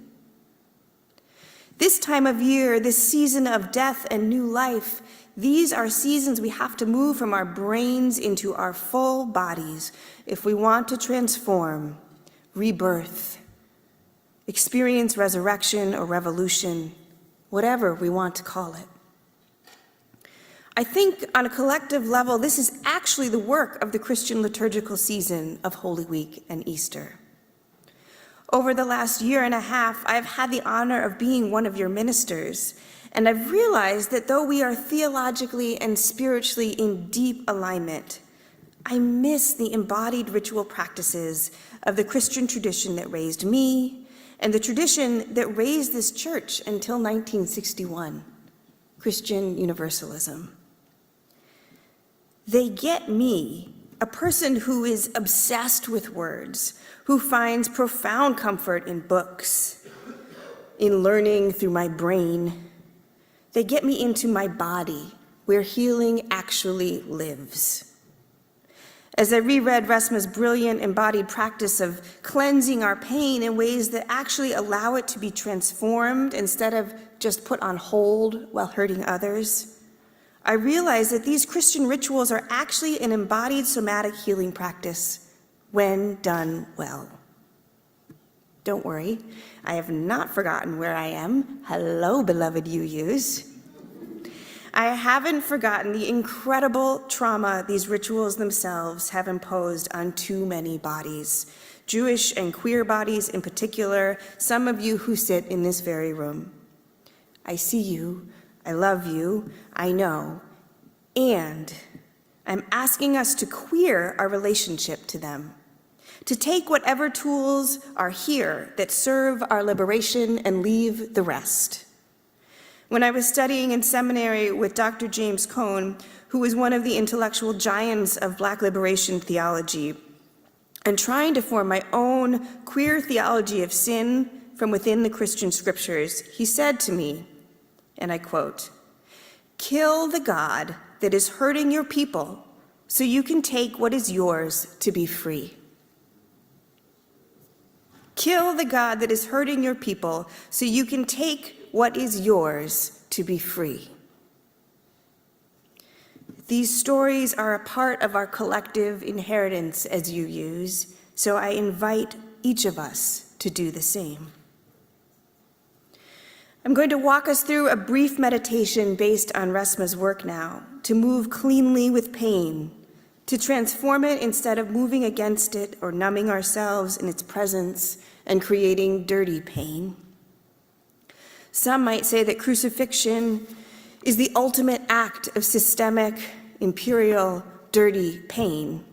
Speaker 6: This time of year, this season of death and new life, these are seasons we have to move from our brains into our full bodies if we want to transform, rebirth, experience resurrection or revolution, whatever we want to call it. I think on a collective level, this is actually the work of the Christian liturgical season of Holy Week and Easter. Over the last year and a half, I've had the honor of being one of your ministers, and I've realized that though we are theologically and spiritually in deep alignment, I miss the embodied ritual practices of the Christian tradition that raised me and the tradition that raised this church until 1961, Christian Universalism. They get me, a person who is obsessed with words, who finds profound comfort in books, in learning through my brain. They get me into my body, where healing actually lives. As I reread Resmaa's brilliant embodied practice of cleansing our pain in ways that actually allow it to be transformed instead of just put on hold while hurting others, I realized that these Christian rituals are actually an embodied somatic healing practice when done well. Don't worry, I have not forgotten where I am. Hello, beloved UUs. I haven't forgotten the incredible trauma these rituals themselves have imposed on too many bodies, Jewish and queer bodies in particular, some of you who sit in this very room. I see you, I love you, I know, and I'm asking us to queer our relationship to them, to take whatever tools are here that serve our liberation and leave the rest. When I was studying in seminary with Dr. James Cone, who was one of the intellectual giants of Black liberation theology, and trying to form my own queer theology of sin from within the Christian scriptures, he said to me, and I quote, "Kill the God that is hurting your people so you can take what is yours to be free." Kill the God that is hurting your people so you can take what is yours to be free. These stories are a part of our collective inheritance as UUs, so I invite each of us to do the same. I'm going to walk us through a brief meditation based on Resmaa's work now, to move cleanly with pain, to transform it instead of moving against it or numbing ourselves in its presence and creating dirty pain. Some might say that crucifixion is the ultimate act of systemic, imperial, dirty pain,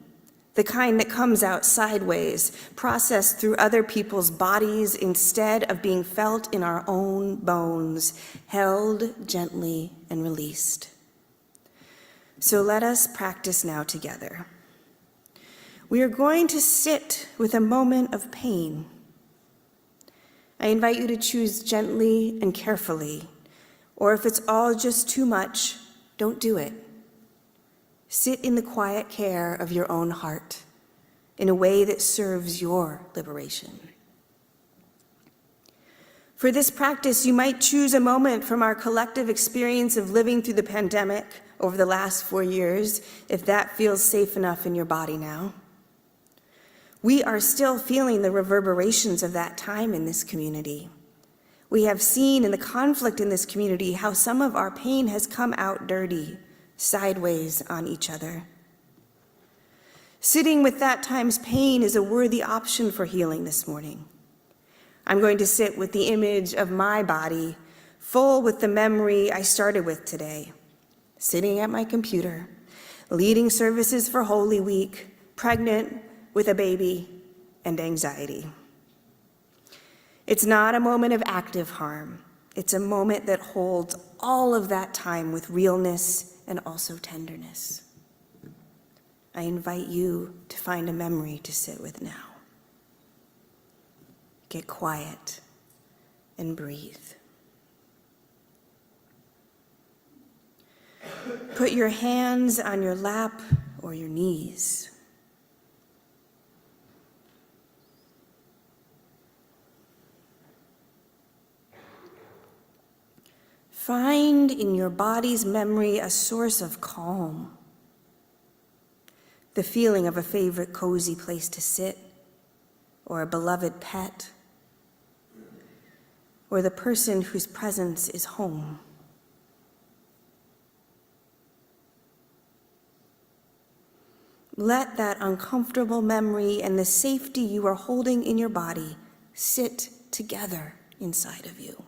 Speaker 6: the kind that comes out sideways, processed through other people's bodies instead of being felt in our own bones, held gently and released. So let us practice now together. We are going to sit with a moment of pain. I invite you to choose gently and carefully, or if it's all just too much, don't do it. Sit in the quiet care of your own heart in a way that serves your liberation. For this practice, you might choose a moment from our collective experience of living through the pandemic over the last 4 years, if that feels safe enough in your body now. We are still feeling the reverberations of that time in this community. We have seen in the conflict in this community how some of our pain has come out dirty, sideways on each other. Sitting with that time's pain is a worthy option for healing this morning. I'm going to sit with the image of my body, full with the memory I started with today, sitting at my computer, leading services for Holy Week, pregnant with a baby and anxiety. It's not a moment of active harm. It's a moment that holds all of that time with realness and also tenderness. I invite you to find a memory to sit with now. Get quiet and breathe. Put your hands on your lap or your knees. Find in your body's memory a source of calm, the feeling of a favorite cozy place to sit, or a beloved pet, or the person whose presence is home. Let that uncomfortable memory and the safety you are holding in your body sit together inside of you.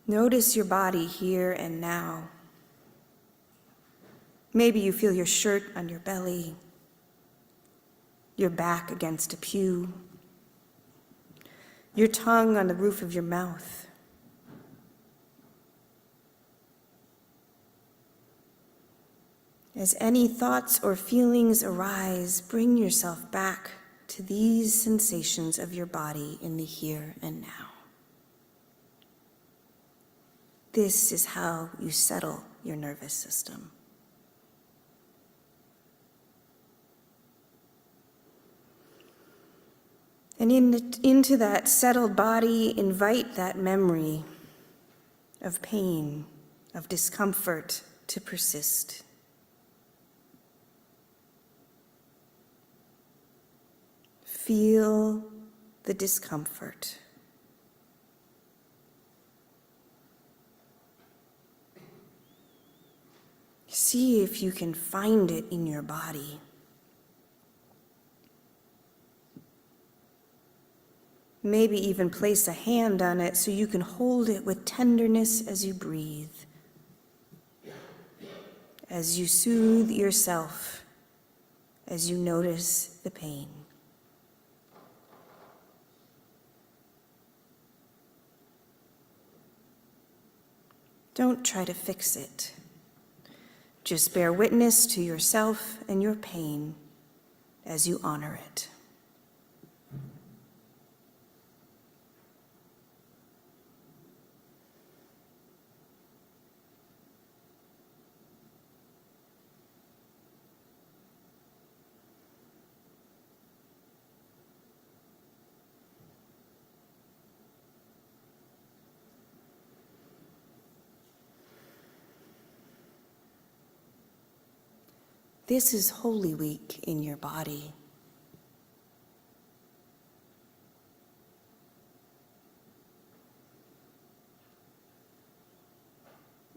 Speaker 6: Notice your body here and now. Maybe you feel your shirt on your belly, your back against a pew, your tongue on the roof of your mouth. As any thoughts or feelings arise, bring yourself back to these sensations of your body in the here and now. This is how you settle your nervous system. And into that settled body, invite that memory of pain, of discomfort to persist. Feel the discomfort. See if you can find it in your body. Maybe even place a hand on it so you can hold it with tenderness as you breathe, as you soothe yourself, as you notice the pain. Don't try to fix it. Just bear witness to yourself and your pain as you honor it. This is Holy Week in your body.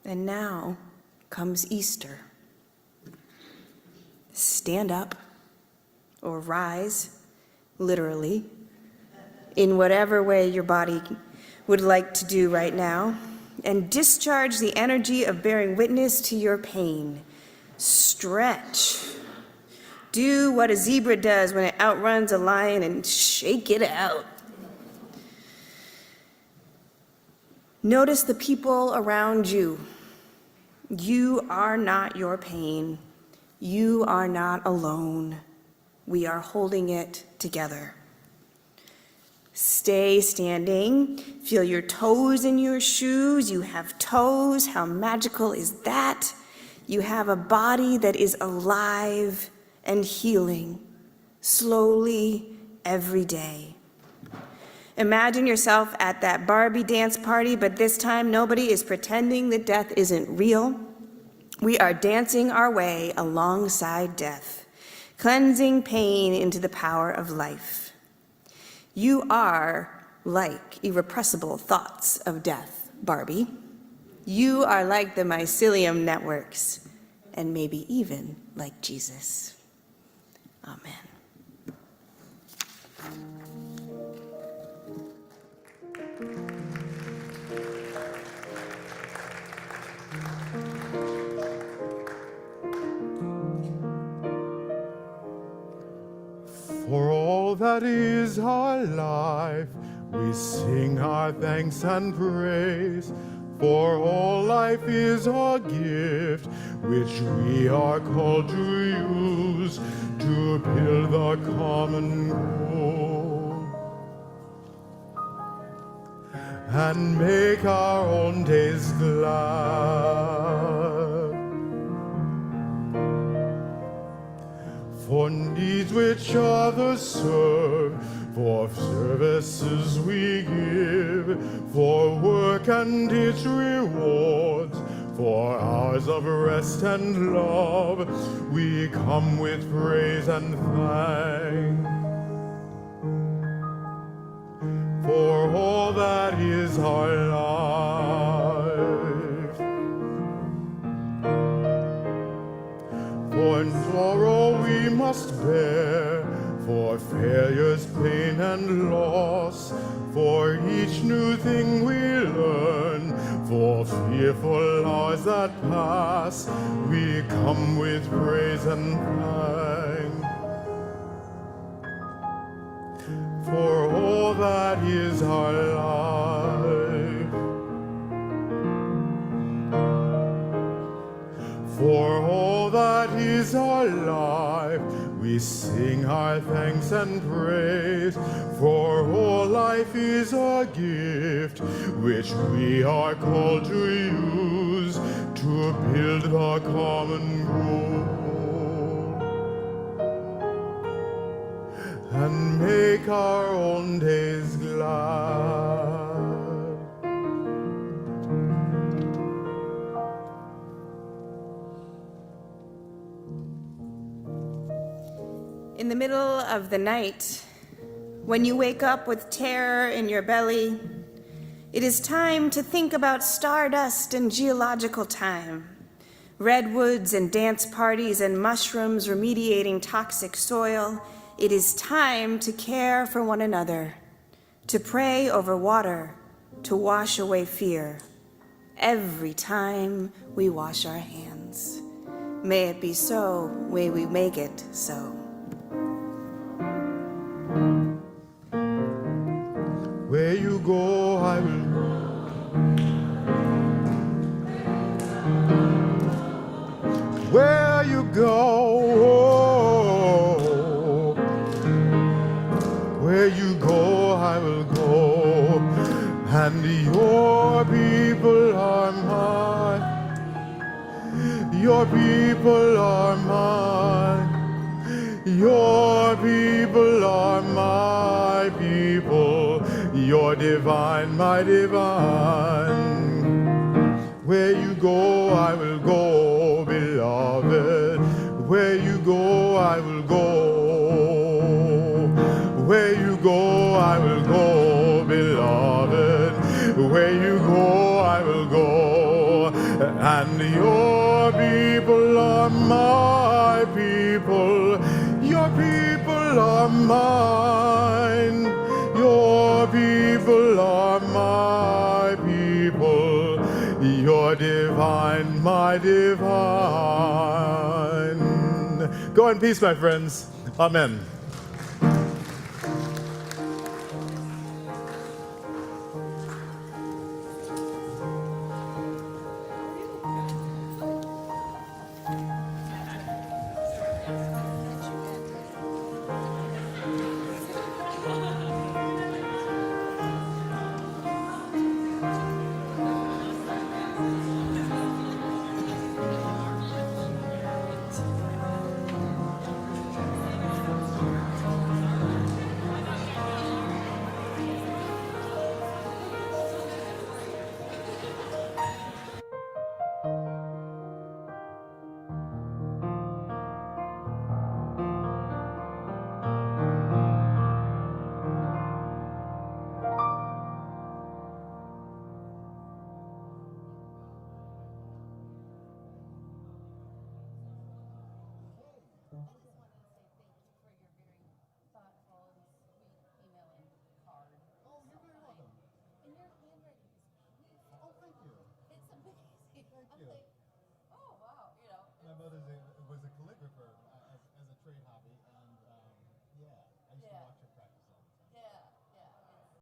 Speaker 6: And now comes Easter. Stand up or rise, literally, in whatever way your body would like to do right now, and discharge the energy of bearing witness to your pain. Stretch. Do what a zebra does when it outruns a lion and shake it out. Notice the people around you. You are not your pain. You are not alone. We are holding it together. Stay standing. Feel your toes in your shoes. You have toes. How magical is that? You have a body that is alive and healing, slowly, every day. Imagine yourself at that Barbie dance party, but this time nobody is pretending that death isn't real. We are dancing our way alongside death, cleansing pain into the power of life. You are like irrepressible thoughts of death, Barbie. You are like the mycelium networks, and maybe even like Jesus. Amen.
Speaker 1: For all that is our life, we sing our thanks and praise. For all life is our gift, which we are called to use to build the common goal and make our own days glad. For needs which others serve, for services we give, for work and its rewards, for hours of rest and love, we come with praise and thanks. For all that is our life, for sorrow we must bear, for failures, pain, and loss, for each new thing we learn, for fearful hours that pass, we come with praise and thanks. For all that is our life, for all that is our life, we sing our thanks and praise. For all life is a gift, which we are called to use to build the common goal and make our own days glad.
Speaker 6: In the middle of the night, when you wake up with terror in your belly, it is time to think about stardust and geological time, redwoods and dance parties and mushrooms remediating toxic soil. It is time to care for one another, to pray over water, to wash away fear. Every time we wash our hands. May it be so, may we make it so.
Speaker 1: Where you go, I will go. Where you go, where you go, I will go. And your people are mine. Your people are mine. Your people are my people. You're divine, my divine. Where you go, I will go, beloved. Where you go, I will go. Where you go, I will go, beloved. Where you go, I will go. And your people are my people. Your people are mine. Your people are my people. You're divine, my divine. Go in peace, my friends. Amen.
Speaker 7: you.